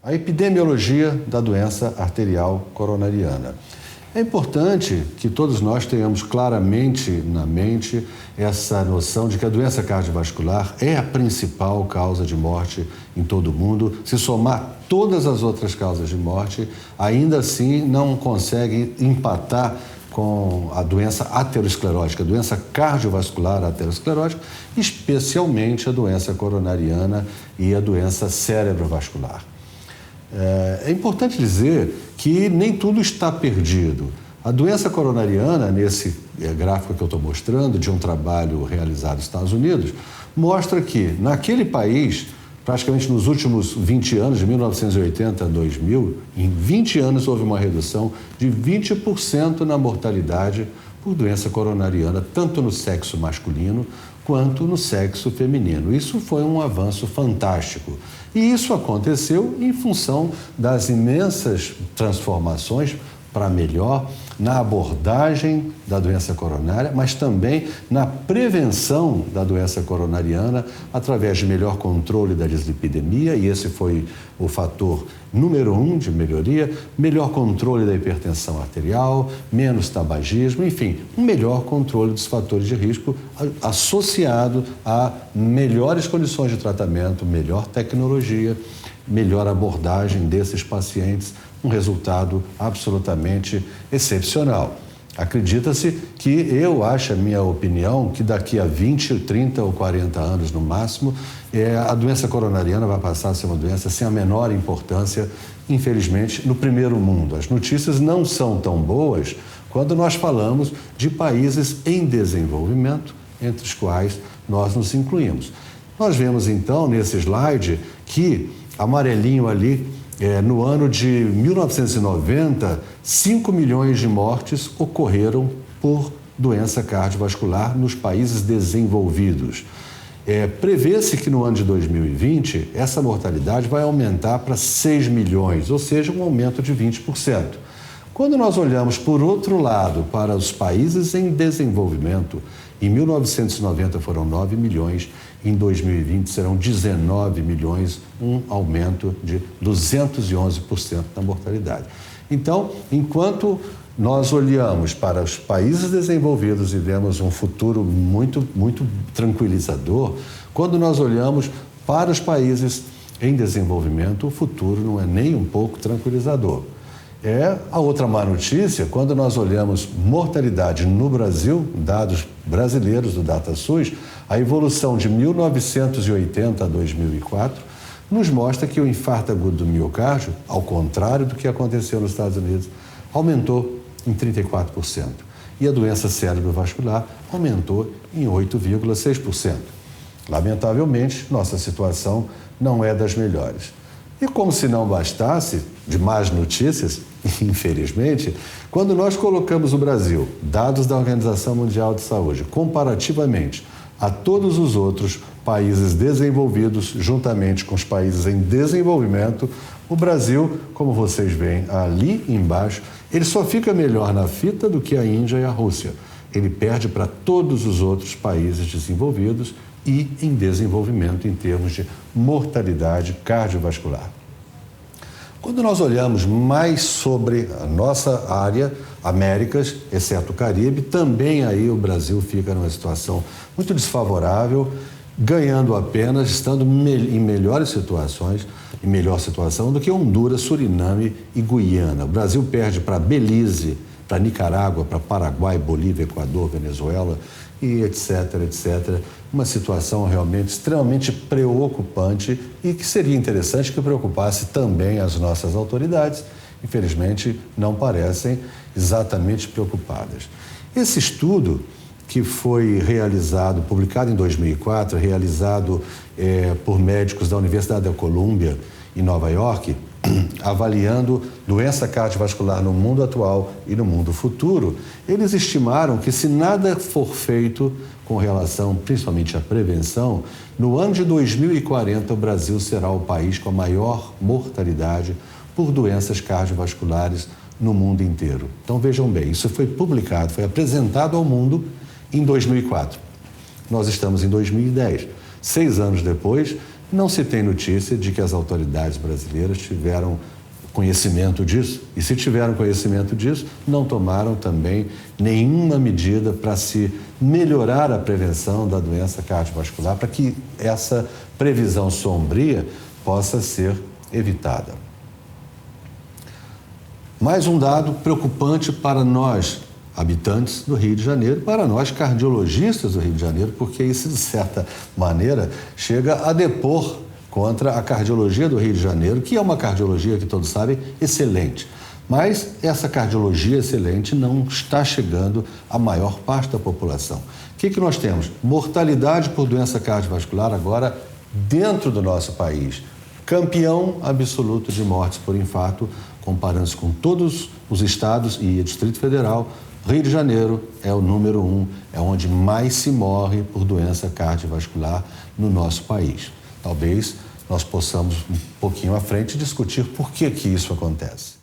A epidemiologia da doença arterial coronariana. É importante que todos nós tenhamos claramente na mente essa noção de que a doença cardiovascular é a principal causa de morte em todo o mundo. Se somar todas as outras causas de morte, ainda assim não consegue empatar com a doença aterosclerótica, a doença cardiovascular aterosclerótica, especialmente a doença coronariana e a doença cerebrovascular. É importante dizer que nem tudo está perdido. A doença coronariana, nesse gráfico que eu estou mostrando, de um trabalho realizado nos Estados Unidos, mostra que naquele país, praticamente nos últimos 20 anos, de 1980 a 2000, em 20 anos houve uma redução de 20% na mortalidade por doença coronariana, tanto no sexo masculino quanto no sexo feminino. Isso foi um avanço fantástico. E isso aconteceu em função das imensas transformações para melhor na abordagem da doença coronária, mas também na prevenção da doença coronariana através de melhor controle da dislipidemia, e esse foi o fator número 1 de melhoria, melhor controle da hipertensão arterial, menos tabagismo, enfim, um melhor controle dos fatores de risco associado a melhores condições de tratamento, melhor tecnologia, melhor abordagem desses pacientes, um resultado absolutamente excepcional. Acredita-se que, a minha opinião, que daqui a 20, 30 ou 40 anos no máximo, a doença coronariana vai passar a ser uma doença sem a menor importância, infelizmente, no primeiro mundo. As notícias não são tão boas quando nós falamos de países em desenvolvimento, entre os quais nós nos incluímos. Nós vemos então nesse slide que, amarelinho ali, no ano de 1990, 5 milhões de mortes ocorreram por doença cardiovascular nos países desenvolvidos. Prevê-se que no ano de 2020, essa mortalidade vai aumentar para 6 milhões, ou seja, um aumento de 20%. Quando nós olhamos, por outro lado, para os países em desenvolvimento, em 1990 foram 9 milhões, em 2020 serão 19 milhões, um aumento de 211% na mortalidade. Então, enquanto nós olhamos para os países desenvolvidos e vemos um futuro muito, muito tranquilizador, quando nós olhamos para os países em desenvolvimento, o futuro não é nem um pouco tranquilizador. A outra má notícia, quando nós olhamos mortalidade no Brasil, dados brasileiros do DataSUS, a evolução de 1980 a 2004 nos mostra que o infarto agudo do miocárdio, ao contrário do que aconteceu nos Estados Unidos, aumentou em 34%. E a doença cerebrovascular aumentou em 8,6%. Lamentavelmente, nossa situação não é das melhores. E como se não bastasse, de más notícias, infelizmente, quando nós colocamos o Brasil, dados da Organização Mundial de Saúde, comparativamente a todos os outros países desenvolvidos, juntamente com os países em desenvolvimento, o Brasil, como vocês veem ali embaixo, ele só fica melhor na fita do que a Índia e a Rússia. Ele perde para todos os outros países desenvolvidos e em desenvolvimento em termos de mortalidade cardiovascular. Quando nós olhamos mais sobre a nossa área, Américas, exceto o Caribe, também aí o Brasil fica numa situação muito desfavorável, ganhando apenas, estando em melhores situações, em melhor situação do que Honduras, Suriname e Guiana. O Brasil perde para Belize, para Nicarágua, para Paraguai, Bolívia, Equador, Venezuela e etc, etc. Uma situação realmente extremamente preocupante e que seria interessante que preocupasse também as nossas autoridades. Infelizmente, não parecem exatamente preocupadas. Esse estudo, que foi realizado, publicado em 2004, realizado por médicos da Universidade da Colômbia, em Nova York, avaliando doença cardiovascular no mundo atual e no mundo futuro, eles estimaram que se nada for feito com relação principalmente à prevenção, no ano de 2040 o Brasil será o país com a maior mortalidade por doenças cardiovasculares no mundo inteiro. Então vejam bem, isso foi publicado, foi apresentado ao mundo em 2004. Nós estamos em 2010. 6 anos depois, não se tem notícia de que as autoridades brasileiras tiveram conhecimento disso. E se tiveram conhecimento disso, não tomaram também nenhuma medida para se melhorar a prevenção da doença cardiovascular, para que essa previsão sombria possa ser evitada. Mais um dado preocupante para nós, habitantes do Rio de Janeiro, para nós cardiologistas do Rio de Janeiro, porque isso, de certa maneira, chega a depor contra a cardiologia do Rio de Janeiro, que é uma cardiologia, que todos sabem, excelente. Mas essa cardiologia excelente não está chegando à maior parte da população. O que nós temos? Mortalidade por doença cardiovascular agora dentro do nosso país. Campeão absoluto de mortes por infarto, comparando-se com todos os estados e Distrito Federal. Rio de Janeiro é o número 1, é onde mais se morre por doença cardiovascular no nosso país. Talvez nós possamos, um pouquinho à frente, discutir por que isso acontece.